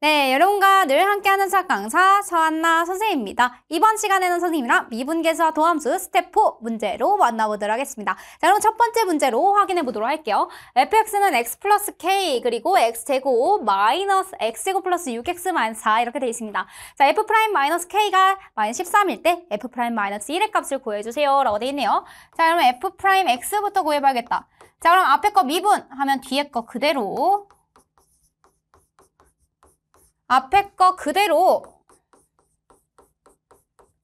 네, 여러분과 늘 함께하는 수학 강사 서한나 선생님입니다. 이번 시간에는 선생님이랑 미분계수와 도함수 스텝 4 문제로 만나보도록 하겠습니다. 자, 그럼 첫 번째 문제로 확인해 보도록 할게요. fx는 x 플러스 k 그리고 x제곱 마이너스 x제곱 플러스 6x 마이너스 4 이렇게 되어 있습니다. 자, f 프라임 마이너스 k가 마이너스 13일 때 f 프라임 마이너스 1의 값을 구해주세요 라고 되어 있네요. 자, 그러면 f 프라임 x부터 구해봐야겠다. 자, 그럼 앞에 거 미분하면 뒤에 거 그대로, 앞에 거 그대로,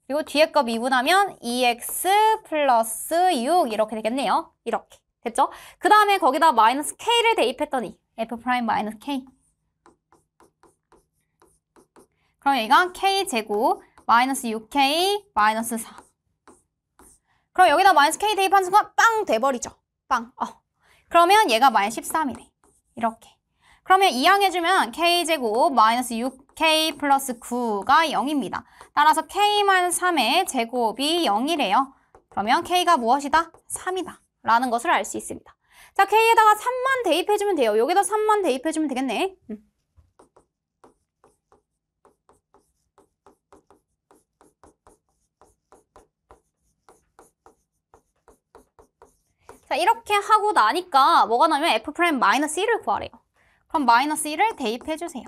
그리고 뒤에 거 미분하면 2x 플러스 6 이렇게 되겠네요. 이렇게 됐죠? 그 다음에 거기다 마이너스 k를 대입했더니 f 프라임 마이너스 k, 그럼 여기가 k제곱 마이너스 6k 마이너스 4. 그럼 여기다 마이너스 k 대입한 순간 빵 돼버리죠. 빵. 그러면 얘가 마이너스 13이네. 이렇게. 그러면 이항해주면 k제곱 마이너스 6k 플러스 9가 0입니다. 따라서 k 마이너스 3의 제곱이 0이래요. 그러면 k가 무엇이다? 3이다. 라는 것을 알 수 있습니다. 자, k에다가 3만 대입해주면 돼요. 여기다 3만 대입해주면 되겠네. 자, 이렇게 하고 나니까 뭐가 나오면 f 프라임 마이너스 1을 구하래요. 그럼 마이너스 1을 대입해주세요.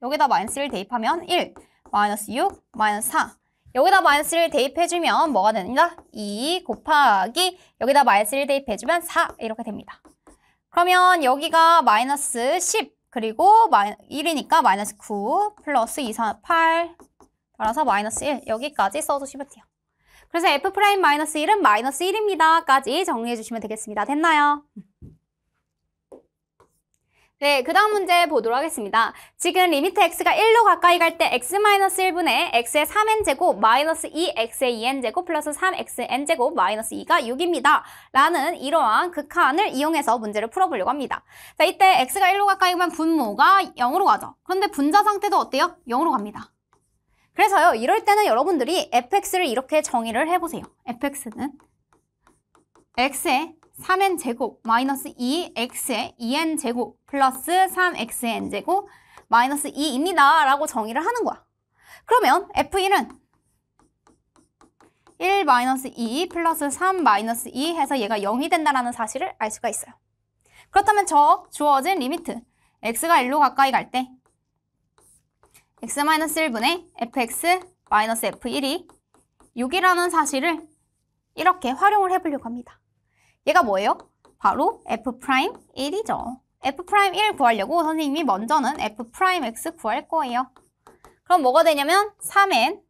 여기다 마이너스 1 대입하면 1, 마이너스 6, 마이너스 4. 여기다 마이너스 1 대입해주면 뭐가 됩니다? 2 곱하기 여기다 마이너스 1 대입해주면 4 이렇게 됩니다. 그러면 여기가 마이너스 10 그리고 1이니까 마이너스 9 플러스 2, 4, 8 따라서 마이너스 1 여기까지 써주시면 돼요. 그래서 f 프라임 마이너스 1은 마이너스 1입니다. 까지 정리해주시면 되겠습니다. 됐나요? 네, 그 다음 문제 보도록 하겠습니다. 지금 리미트 x가 1로 가까이 갈 때 x-1분의 x의 3n제곱 마이너스 2x의 2n제곱 플러스 3xn제곱 마이너스 2가 6입니다. 라는 이러한 극한을 이용해서 문제를 풀어보려고 합니다. 자, 이때 x가 1로 가까이 가면 분모가 0으로 가죠. 그런데 분자 상태도 어때요? 0으로 갑니다. 그래서요, 이럴 때는 여러분들이 fx를 이렇게 정의를 해보세요. fx는 x의 3n제곱 마이너스 2x의 2n제곱 플러스 3xn제곱 마이너스 2입니다. 라고 정의를 하는 거야. 그러면 f1은 1 마이너스 2 플러스 3 마이너스 2 해서 얘가 0이 된다는 사실을 알 수가 있어요. 그렇다면 저 주어진 리미트 x가 1로 가까이 갈 때 x-1분의 fx 마이너스 f1이 6이라는 사실을 이렇게 활용을 해보려고 합니다. 얘가 뭐예요? 바로 f'1이죠. f'1 구하려고 선생님이 먼저는 f'x 구할 거예요. 그럼 뭐가 되냐면 3n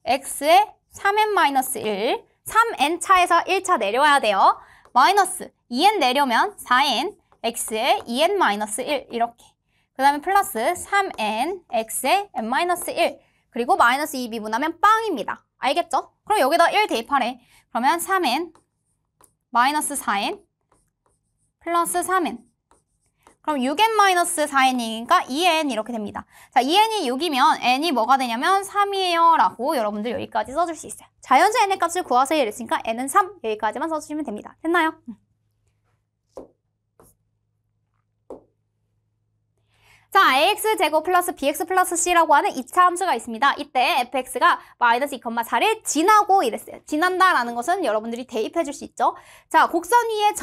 x의 3n-1 3n 차에서 1차 내려와야 돼요. 마이너스 2n 내려면 4n x의 2n-1 이렇게. 그 다음에 플러스 3n x의 n-1 그리고 마이너스 2 미분하면 빵입니다. 알겠죠? 그럼 여기다 1 대입하래. 그러면 3n 마이너스 4n 플러스 3n 그럼 6n-4n이니까 2n 이렇게 됩니다. 자, 2n이 6이면 n이 뭐가 되냐면 3이에요 라고 여러분들 여기까지 써줄 수 있어요. 자연수 n의 값을 구하세요 이랬으니까 n은 3 여기까지만 써주시면 됩니다. 됐나요? 자, ax제곱 플러스 bx 플러스 c라고 하는 2차 함수가 있습니다. 이때 fx가 마이너스 2,4를 지나고 이랬어요. 지난다라는 것은 여러분들이 대입해 줄 수 있죠. 자, 곡선 위의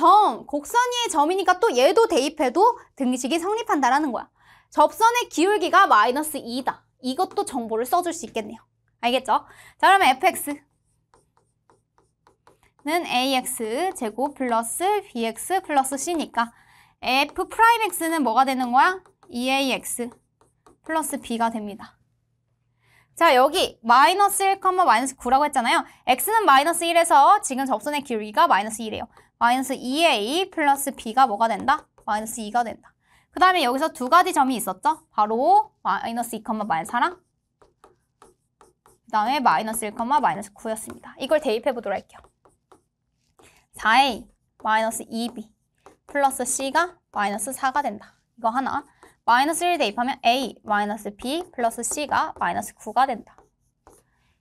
점이니까 또 얘도 대입해도 등식이 성립한다라는 거야. 접선의 기울기가 마이너스 2다. 이것도 정보를 써줄 수 있겠네요. 알겠죠? 자, 그러면 fx는 ax제곱 플러스 bx 플러스 c니까 f'x는 뭐가 되는 거야? 2ax 플러스 b가 됩니다. 자, 여기 마이너스 1, 마이너스 9라고 했잖아요. x는 마이너스 1에서 지금 접선의 기울기가 마이너스 2래요. 마이너스 2a 플러스 b가 뭐가 된다? 마이너스 2가 된다. 그 다음에 여기서 두 가지 점이 있었죠? 바로 마이너스 2, 마이너스 4랑 그 다음에 마이너스 1, 마이너스 9였습니다. 이걸 대입해 보도록 할게요. 4a 마이너스 2b 플러스 c가 마이너스 4가 된다. 이거 하나. 마이너스 1 대입하면 a 마이너스 b 플러스 c가 마이너스 9가 된다.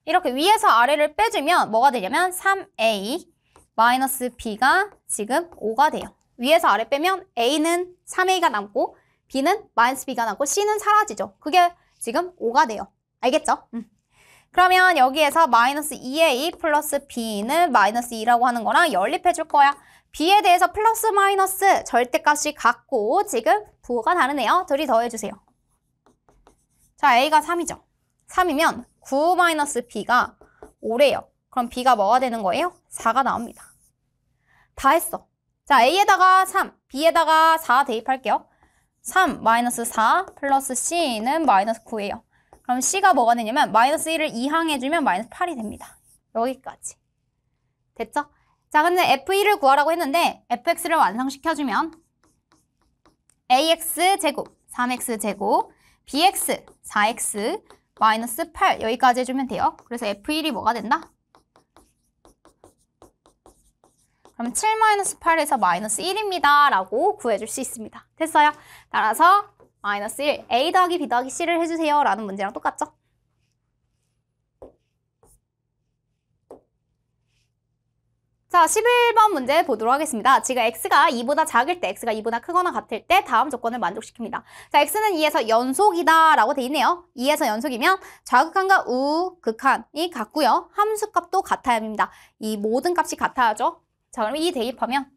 이렇게 위에서 아래를 빼주면 뭐가 되냐면 3a 마이너스 b가 지금 5가 돼요. 위에서 아래 빼면 a는 3a가 남고 B는 마이너스 B가 나고 C는 사라지죠. 그게 지금 5가 돼요. 알겠죠? 그러면 여기에서 마이너스 2A 플러스 B는 마이너스 2라고 하는 거랑 연립해 줄 거야. B에 대해서 플러스 마이너스 절대값이 같고 지금 부호가 다르네요. 둘이 더해주세요. 자, A가 3이죠. 3이면 9 마이너스 B가 5래요. 그럼 B가 뭐가 되는 거예요? 4가 나옵니다. 다 했어. 자, A에다가 3, B에다가 4 대입할게요. 3 마이너스 4 플러스 C는 마이너스 9예요. 그럼 C가 뭐가 되냐면 마이너스 1을 2항해주면 마이너스 8이 됩니다. 여기까지. 됐죠? 자, 근데 F1을 구하라고 했는데 fx를 완성시켜주면 ax제곱 3x제곱 bx 4x 마이너스 8 여기까지 해주면 돼요. 그래서 F1이 뭐가 된다? 그럼 7 마이너스 8에서 마이너스 1입니다. 라고 구해줄 수 있습니다. 됐어요? 따라서 마이너스 1, A 더하기 B 더하기 C를 해주세요. 라는 문제랑 똑같죠? 자, 11번 문제 보도록 하겠습니다. 지금 x가 2보다 작을 때, x가 2보다 크거나 같을 때 다음 조건을 만족시킵니다. 자, x는 2에서 연속이다 라고 돼 있네요. 2에서 연속이면 좌극한과 우극한이 같고요. 함수값도 같아야 합니다. 이 모든 값이 같아야죠. 자, 그럼 2 대입하면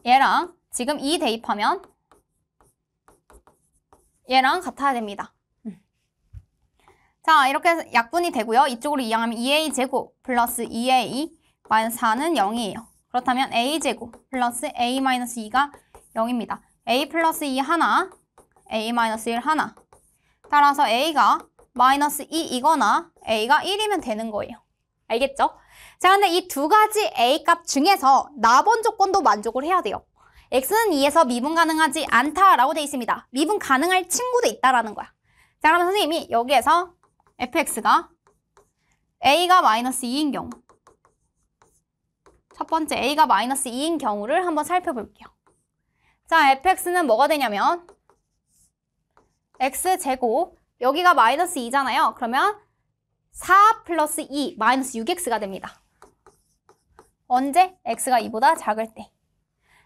얘랑 지금 2 대입하면 얘랑 같아야 됩니다. 자, 이렇게 약분이 되고요. 이쪽으로 이항하면 2a 제곱 플러스 2a 마이너스 4는 0이에요. 그렇다면 a 제곱 플러스 a 마이너스 2가 0입니다. a 플러스 2 하나, a 마이너스 1 하나. 따라서 a가 마이너스 2이거나 a가 1이면 되는 거예요. 알겠죠? 자, 근데 이 두 가지 a 값 중에서 나번 조건도 만족을 해야 돼요. x는 2에서 미분 가능하지 않다라고 돼 있습니다. 미분 가능할 친구도 있다라는 거야. 자, 그러면 선생님이 여기에서 fx가 a가 마이너스 2인 경우 첫 번째 a가 마이너스 2인 경우를 한번 살펴볼게요. 자, fx는 뭐가 되냐면 x제곱 여기가 마이너스 2잖아요. 그러면 4 플러스 2 마이너스 6x가 됩니다. 언제? x가 2보다 작을 때.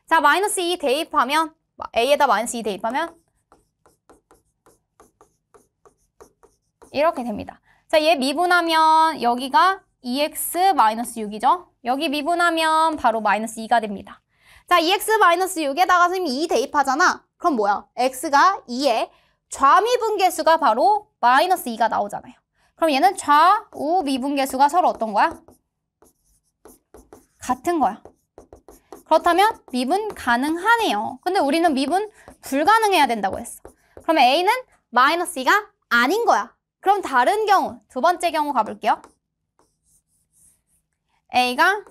자, 마이너스 2 대입하면 a에다 마이너스 2 대입하면 이렇게 됩니다. 자, 얘 미분하면 여기가 2x 마이너스 6이죠. 여기 미분하면 바로 마이너스 2가 됩니다. 자, 2x 마이너스 6에다가 선생님이 2 대입하잖아. 그럼 뭐야? x가 2의 좌미분계수가 바로 마이너스 2가 나오잖아요. 그럼 얘는 좌우 미분계수가 서로 어떤 거야? 같은 거야. 그렇다면 미분 가능하네요. 근데 우리는 미분 불가능해야 된다고 했어. 그러면 a는 마이너스 2가 아닌 거야. 그럼 다른 경우, 두 번째 경우 가볼게요. a가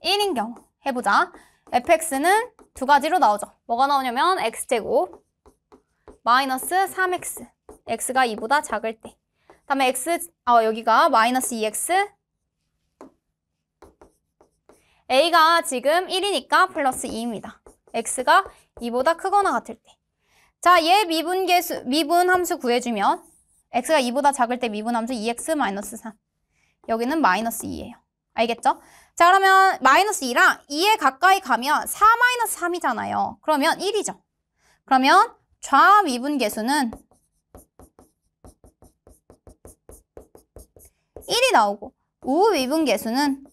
1인 경우 해보자. fx는 두 가지로 나오죠. 뭐가 나오냐면 x제곱 마이너스 3x x가 2보다 작을 때. 다음에 여기가 마이너스 2x a가 지금 1이니까 플러스 2입니다. x가 2보다 크거나 같을 때. 자, 얘 미분 함수 구해주면 x가 2보다 작을 때 미분 함수 2x 마이너스 3. 여기는 마이너스 2예요. 알겠죠? 자, 그러면 마이너스 2랑 2에 가까이 가면 4 마이너스 3이잖아요. 그러면 1이죠. 그러면 좌미분계수는 1이 나오고 우미분계수는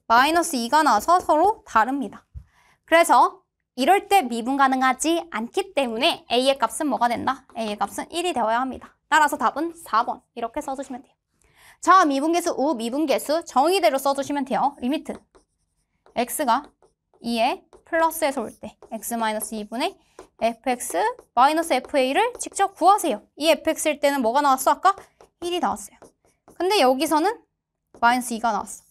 마이너스 2가 나와서 서로 다릅니다. 그래서 이럴 때 미분 가능하지 않기 때문에 a의 값은 뭐가 된다? a의 값은 1이 되어야 합니다. 따라서 답은 4번 이렇게 써주시면 돼요. 좌 미분계수, 우 미분계수 정의대로 써주시면 돼요. 리미트 x가 2에 플러스에서 올 때 x-2분의 fx 마이너스 fa를 직접 구하세요. 이 fx일 때는 뭐가 나왔어? 아까 1이 나왔어요. 근데 여기서는 마이너스 2가 나왔어.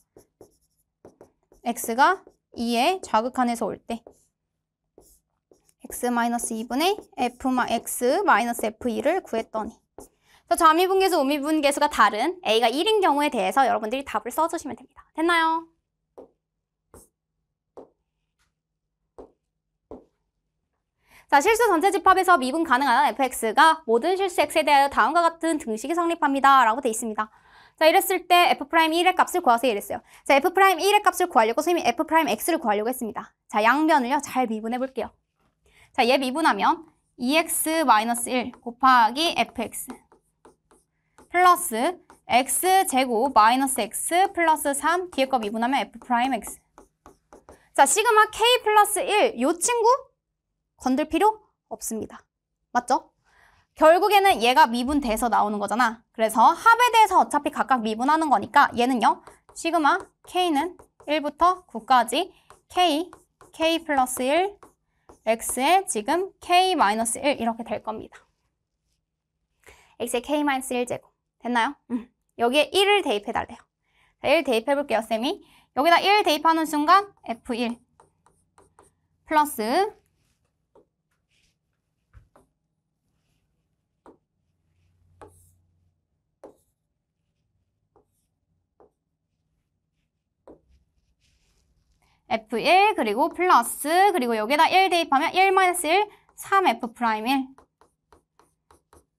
x가 2에 좌극한에서 올 때 x-2분의 x-f2를 구했더니 좌미분계수, 우미분계수가 다른 a가 1인 경우에 대해서 여러분들이 답을 써주시면 됩니다. 됐나요? 자, 실수 전체 집합에서 미분 가능한 fx가 모든 실수 x에 대하여 다음과 같은 등식이 성립합니다. 라고 돼 있습니다. 자, 이랬을 때 F'1의 값을 구하세요 이랬어요. 자, F'1의 값을 구하려고 선생님이 F'X를 구하려고 했습니다. 자, 양변을요 잘 미분해 볼게요. 자, 얘 미분하면 2x-1 곱하기 fx 플러스 x제곱 마이너스 x 플러스 3 뒤에 거 미분하면 F'X. 자, 시그마 k 플러스 1 요 친구 건들 필요 없습니다. 맞죠? 결국에는 얘가 미분돼서 나오는 거잖아. 그래서 합에 대해서 어차피 각각 미분하는 거니까 얘는요. 시그마 k는 1부터 9까지 k 플러스 1 x에 지금 k 마이너스 1 이렇게 될 겁니다. x에 k 마이너스 1제곱. 됐나요? 여기에 1을 대입해달래요. 자, 1 대입해볼게요, 쌤이. 여기다 1 대입하는 순간 F1 플러스 F1 그리고 플러스 그리고 여기다 1 대입하면 1-1 3F'1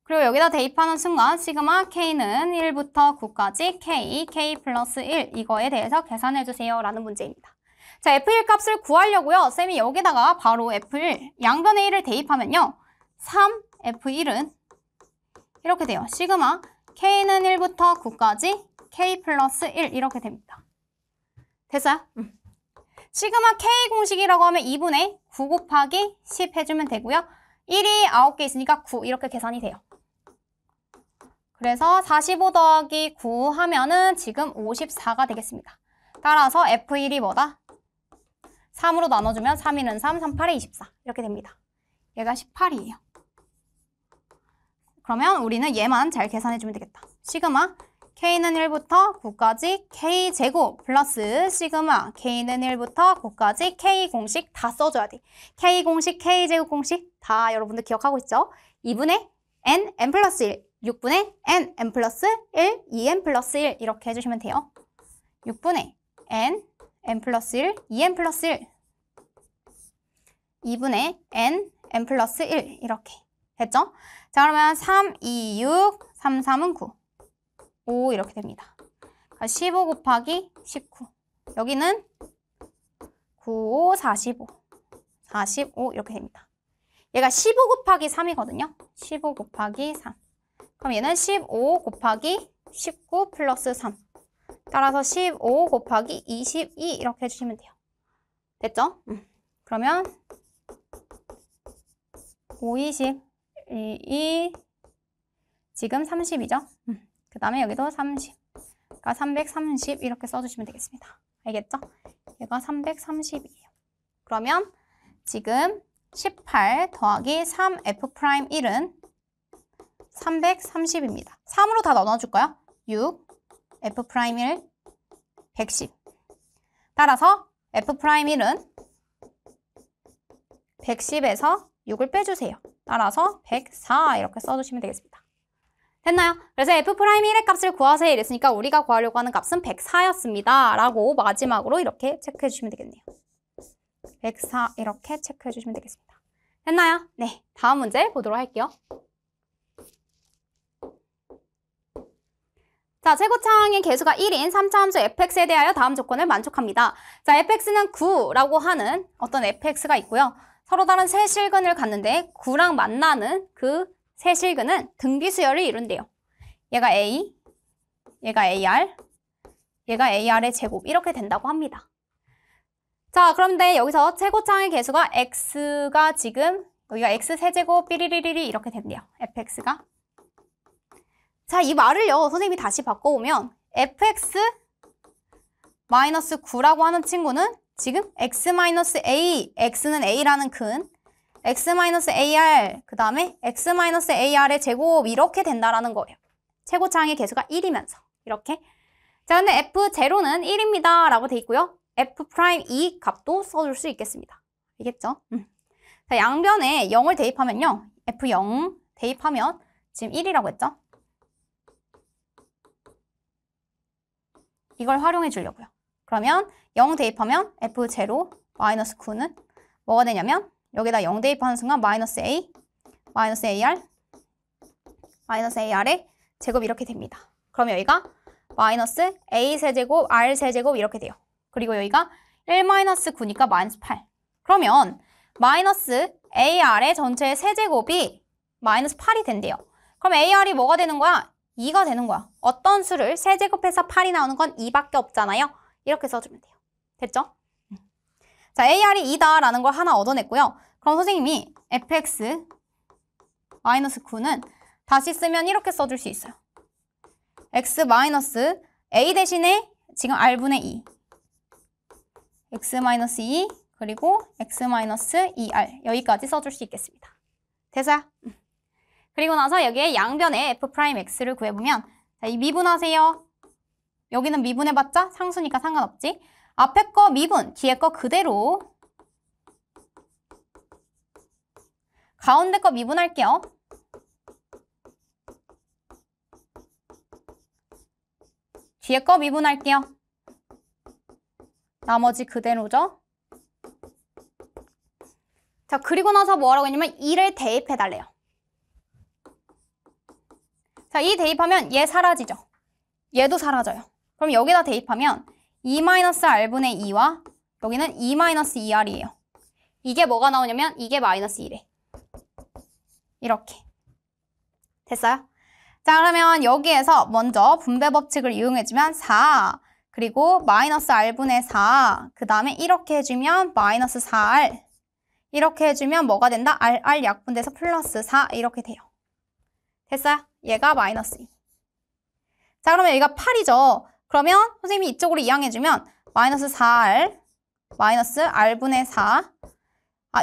그리고 여기다 대입하는 순간 시그마 K는 1부터 9까지 K 플러스 1 이거에 대해서 계산해주세요 라는 문제입니다. 자, F1 값을 구하려고요. 쌤이 여기다가 바로 F1 양변에 1을 대입하면요. 3F1은 이렇게 돼요. 시그마 K는 1부터 9까지 K 플러스 1 이렇게 됩니다. 됐어요? 시그마 K 공식이라고 하면 2분의 9 곱하기 10 해주면 되고요. 1이 9개 있으니까 9 이렇게 계산이 돼요. 그래서 45 더하기 9 하면은 지금 54가 되겠습니다. 따라서 F1이 뭐다? 3으로 나눠주면 3, 1은 3, 3, 8에 24 이렇게 됩니다. 얘가 18이에요. 그러면 우리는 얘만 잘 계산해주면 되겠다. 시그마 K는 1부터 9까지 K제곱 플러스 시그마 K는 1부터 9까지 K 공식 다 써줘야 돼. K 공식, K제곱 공식 다 여러분들 기억하고 있죠? 2분의 N 플러스 1, 6분의 N 플러스 1, 2N 플러스 1 이렇게 해주시면 돼요. 6분의 N 플러스 1, 2N 플러스 1 2분의 N 플러스 1 이렇게 됐죠? 자, 그러면 3, 2, 6, 3, 3은 9 5 이렇게 됩니다. 15 곱하기 19 여기는 9, 5, 45 45 이렇게 됩니다. 얘가 15 곱하기 3이거든요. 15 곱하기 3 그럼 얘는 15 곱하기 19 플러스 3 따라서 15 곱하기 22 이렇게 해주시면 돼요. 됐죠? 그러면 5, 20, 2 지금 30이죠? 그 다음에 여기도 30. 그러니까 330 이렇게 써주시면 되겠습니다. 알겠죠? 얘가 330이에요. 그러면 지금 18 더하기 3F'1은 330입니다. 3으로 다 나눠줄까요? 6, F'1 110. 따라서 F'1은 110에서 6을 빼주세요. 따라서 104 이렇게 써주시면 되겠습니다. 됐나요? 그래서 F'1의 값을 구하세요 이랬으니까 우리가 구하려고 하는 값은 104였습니다. 라고 마지막으로 이렇게 체크해 주시면 되겠네요. 104 이렇게 체크해 주시면 되겠습니다. 됐나요? 네, 다음 문제 보도록 할게요. 자, 최고차항의 개수가 1인 3차 함수 fx에 대하여 다음 조건을 만족합니다. 자, fx는 9라고 하는 어떤 fx가 있고요. 서로 다른 세 실근을 갖는데 9랑 만나는 그 세 실근은 등비수열을 이룬대요. 얘가 A, 얘가 AR, 얘가 AR의 제곱 이렇게 된다고 합니다. 자, 그런데 여기서 최고차항의 개수가 x가 지금 여기가 x 세제곱 삐리리리리 이렇게 된대요. fx가. 자, 이 말을요. 선생님이 다시 바꿔오면 fx 마이너스 9라고 하는 친구는 지금 x-a, x는 a라는 큰 x-AR, 그 다음에 x-AR의 제곱 이렇게 된다라는 거예요. 최고차항의 개수가 1이면서 이렇게. 자, 근데 f0는 1입니다 라고 돼 있고요. f'2 값도 써줄 수 있겠습니다. 알겠죠? 자, 양변에 0을 대입하면요. f0 대입하면 지금 1이라고 했죠? 이걸 활용해 주려고요. 그러면 0 대입하면 f0 마이너스 9는 뭐가 되냐면 여기다 0 대입하는 순간 마이너스 a, 마이너스 AR, 마이너스 AR의 제곱 이렇게 됩니다. 그럼 여기가 마이너스 a세제곱 r세제곱 이렇게 돼요. 그리고 여기가 1-9니까 마이너스 8. 그러면 마이너스 ar의 전체의 세제곱이 마이너스 8이 된대요. 그럼 ar이 뭐가 되는 거야? 2가 되는 거야. 어떤 수를 세제곱해서 8이 나오는 건 2밖에 없잖아요. 이렇게 써주면 돼요. 됐죠? 자, ar이 2다라는 걸 하나 얻어냈고요. 그럼 선생님이 fx 마이너스 9는 다시 쓰면 이렇게 써줄 수 있어요. x 마이너스 a 대신에 지금 r분의 2 x 마이너스 2 그리고 x 마이너스 2r 여기까지 써줄 수 있겠습니다. 됐어요? 그리고 나서 여기에 양변에 f'x를 구해보면 자, 이 미분하세요. 여기는 미분해봤자 상수니까 상관없지. 앞에 거 미분, 뒤에 거 그대로 가운데 거 미분할게요. 뒤에 거 미분할게요. 나머지 그대로죠. 자, 그리고 나서 뭐라고 했냐면 2를 대입해달래요. 자, 2 대입하면 얘 사라지죠. 얘도 사라져요. 그럼 여기다 대입하면 2-r분의 2와 여기는 2-2r이에요. 이게 뭐가 나오냐면 이게 마이너스 1에. 이렇게. 됐어요? 자, 그러면 여기에서 먼저 분배 법칙을 이용해주면 4, 그리고 마이너스 r분의 4, 그 다음에 이렇게 해주면 마이너스 4r, 이렇게 해주면 뭐가 된다? r 약분돼서 플러스 4 이렇게 돼요. 됐어요? 얘가 마이너스 2. 자, 그러면 여기가 8이죠. 그러면 선생님이 이쪽으로 이항해주면 마이너스 4r, 마이너스 r분의 4.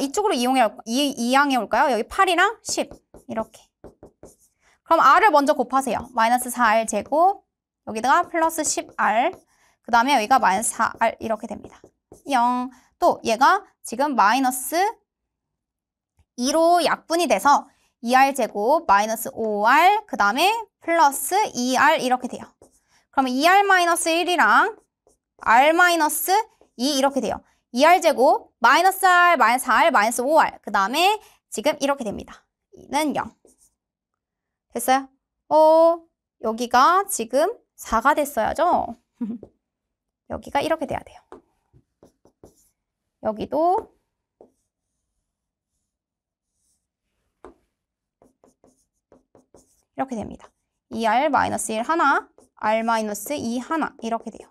이쪽으로 이항해 올까요? 여기 8이랑 10 이렇게. 그럼 r을 먼저 곱하세요. 마이너스 4r 제곱, 여기다가 플러스 10r, 그 다음에 여기가 마이너스 4r 이렇게 됩니다. 0. 또 얘가 지금 마이너스 2로 약분이 돼서 2r 제곱 마이너스 5r 그 다음에 플러스 2r 이렇게 돼요. 그러면 2r 마이너스 1이랑 r 마이너스 2 이렇게 돼요. 2r 제곱 마이너스 r 마이너스 4r 마이너스 5r 그 다음에 지금 이렇게 됩니다. 2는 0. 됐어요? 여기가 지금 4가 됐어야죠? 여기가 이렇게 돼야 돼요. 여기도 이렇게 됩니다. 2r-1 하나, r-2 하나 이렇게 돼요.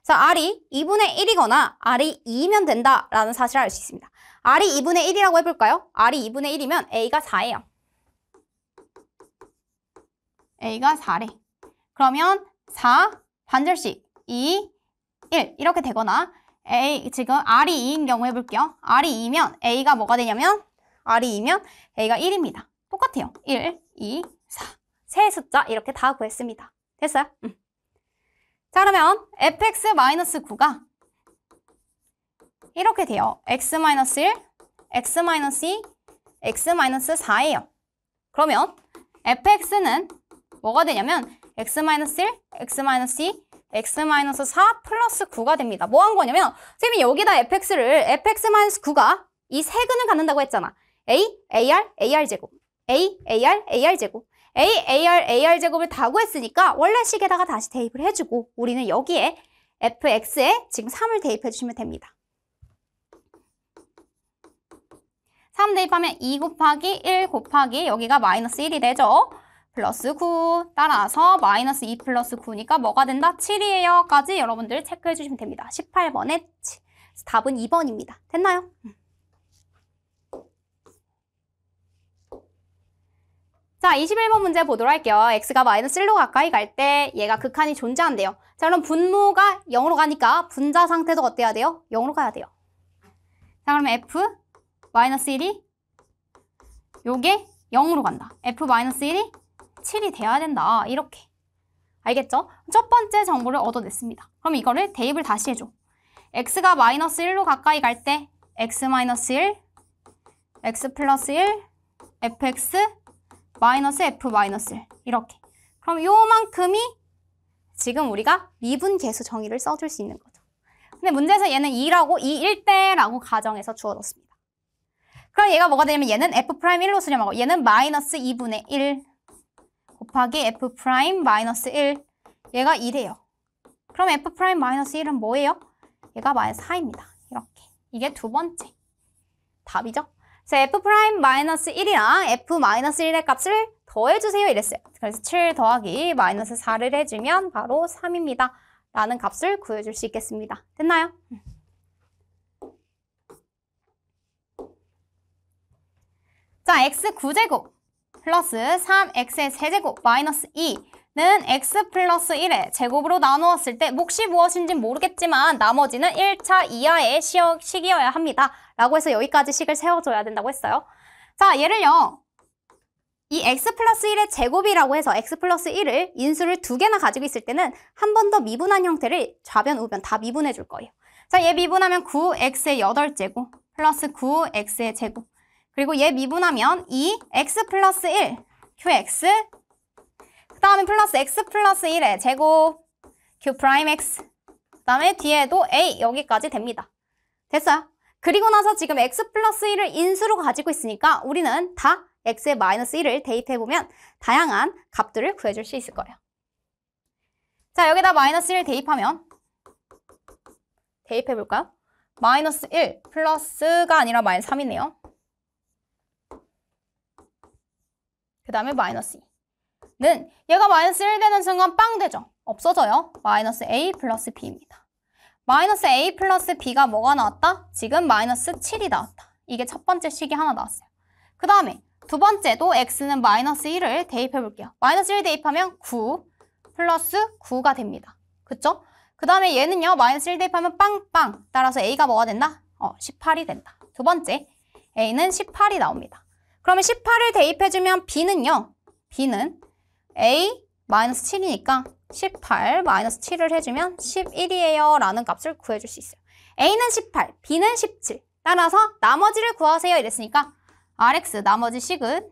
자, r이 2분의 1이거나 r이 2면 된다라는 사실을 알 수 있습니다. r이 2분의 1이라고 해볼까요? r이 2분의 1이면 a가 4예요. a가 4래. 그러면 4 반절씩 2, 1 이렇게 되거나 지금 r이 2인 경우 해볼게요. r이 2면 a가 뭐가 되냐면 r이 2면 a가 1입니다. 똑같아요. 1, 2, 4. 세 숫자 이렇게 다 구했습니다. 됐어요? 자, 그러면 fx-9가 이렇게 돼요. x-1, x-2, x-4예요. 그러면 fx는 뭐가 되냐면 x-1, x-2, x-4 플러스 9가 됩니다. 뭐 한 거냐면 선생님이 여기다 fx를 fx-9가 이 세근을 갖는다고 했잖아. a, ar, ar제곱, a, ar, ar제곱, a, ar, ar제곱을 다 구했으니까 원래 식에다가 다시 대입을 해주고 우리는 여기에 fx에 지금 3을 대입해주시면 됩니다. 3 대입하면 2 곱하기 1 곱하기 여기가 마이너스 1이 되죠. 플러스 9 따라서 마이너스 2 플러스 9니까 뭐가 된다? 7이에요 까지 여러분들 체크해 주시면 됩니다. 18번에 7. 답은 2번입니다. 됐나요? 자, 21번 문제 보도록 할게요. x가 마이너스 1로 가까이 갈 때 얘가 극한이 존재한대요. 자, 그럼 분모가 0으로 가니까 분자 상태도 어때야 돼요? 0으로 가야 돼요. 자, 그러면 f 마이너스 1이 요게 0으로 간다. f 마이너스 1이 7이 돼야 된다. 이렇게. 알겠죠? 첫 번째 정보를 얻어냈습니다. 그럼 이거를 대입을 다시 해줘. x가 마이너스 1로 가까이 갈 때 x 마이너스 1, x 플러스 1, fx 마이너스 f 마이너스 1 이렇게. 그럼 요만큼이 지금 우리가 미분 계수 정의를 써줄 수 있는 거죠. 근데 문제에서 얘는 2라고 2일 때라고 가정해서 주어졌습니다. 그럼 얘가 뭐가 되냐면 얘는 f'1로 수렴하고 얘는 마이너스 2분의 1 곱하기 f' 마이너스 1 얘가 2래요. 그럼 F'-1은 뭐예요? 얘가 마이너스 4입니다. 이렇게. 이게 두 번째 답이죠. 그래서 F'-1이랑 F-1의 값을 더해주세요 이랬어요. 그래서 7 더하기 마이너스 4를 해주면 바로 3입니다. 라는 값을 구해줄 수 있겠습니다. 됐나요? 자, x9제곱 플러스 3x의 세제곱 마이너스 2는 x 플러스 1의 제곱으로 나누었을 때 몫이 무엇인지 모르겠지만 나머지는 1차 이하의 식이어야 합니다. 라고 해서 여기까지 식을 세워줘야 된다고 했어요. 자, 얘를요. 이 x 플러스 1의 제곱이라고 해서 x 플러스 1을 인수를 두 개나 가지고 있을 때는 한 번 더 미분한 형태를 좌변, 우변 다 미분해 줄 거예요. 자, 얘 미분하면 9x의 8제곱 플러스 9x의 제곱. 그리고 얘 미분하면 2x 플러스 1 qx 그 다음에 플러스 x 플러스 1의 제곱 q 프라임 x 그 다음에 뒤에도 a 여기까지 됩니다. 됐어요? 그리고 나서 지금 x 플러스 1을 인수로 가지고 있으니까 우리는 다 x의 마이너스 1을 대입해보면 다양한 값들을 구해줄 수 있을 거예요. 자, 여기다 마이너스 1 대입하면 대입해볼까요? 마이너스 1 플러스가 아니라 마이너스 3이네요. 그 다음에 마이너스 2는 얘가 마이너스 1 되는 순간 빵 되죠? 없어져요. 마이너스 a 플러스 b입니다. 마이너스 a 플러스 b가 뭐가 나왔다? 지금 마이너스 7이 나왔다. 이게 첫 번째 식이 하나 나왔어요. 그 다음에 두 번째도 x는 마이너스 1을 대입해 볼게요. 마이너스 1 대입하면 9 플러스 9가 됩니다. 그쵸? 그 다음에 얘는요. 마이너스 1 대입하면 빵빵. 따라서 a가 뭐가 된다? 18이 된다. 두 번째 a는 18이 나옵니다. 그러면 18을 대입해주면 b는요. b는 a 마이너스 7이니까 18 마이너스 7을 해주면 11이에요. 라는 값을 구해줄 수 있어요. a는 18, b는 17. 따라서 나머지를 구하세요. 이랬으니까 rx 나머지 식은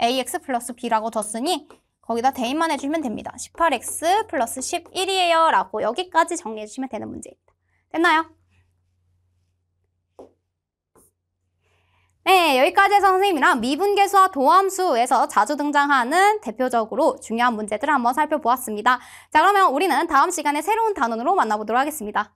ax 플러스 b라고 뒀으니 거기다 대입만 해주면 됩니다. 18x 플러스 11이에요. 라고 여기까지 정리해주시면 되는 문제입니다. 됐나요? 네, 여기까지 해서 선생님이랑 미분계수와 도함수에서 자주 등장하는 대표적으로 중요한 문제들을 한번 살펴보았습니다. 자, 그러면 우리는 다음 시간에 새로운 단원으로 만나보도록 하겠습니다.